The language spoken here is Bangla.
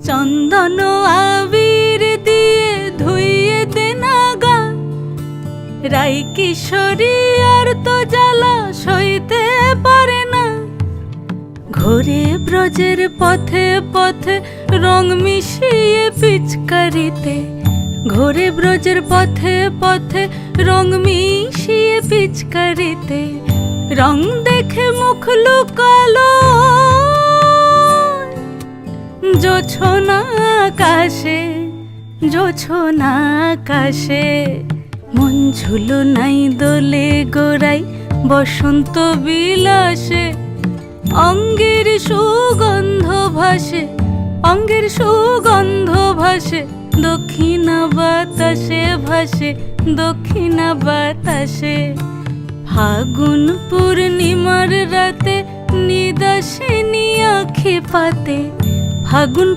চন্দন আবির দিয়ে ধুইয়ে দে না গা, রাই কিশোরী আর তো জ্বালা সইতে পারে না। ঘোরে ব্রজের পথে পথে রং মিশিয়ে পিচকারিতে, ঘোরে ব্রজের পথে পথে রং মিশিয়ে পিচকারিতে, রং দেখে মুখ লুকালো জোছনা আকাশে, জোছনা আকাশে। মন ঝুলো নাই দোলে গোড়াই বসন্ত বিলাসে, অঙ্গের সুগন্ধ ভাসে, অঙ্গের সুগন্ধ ভাসে, দক্ষিণা বাতাসে ভাসে, দক্ষিণা বাতাসে। ফাগুন পূর্ণিমার রাতে নিদাসিনী আখি পাতে, ফাগুন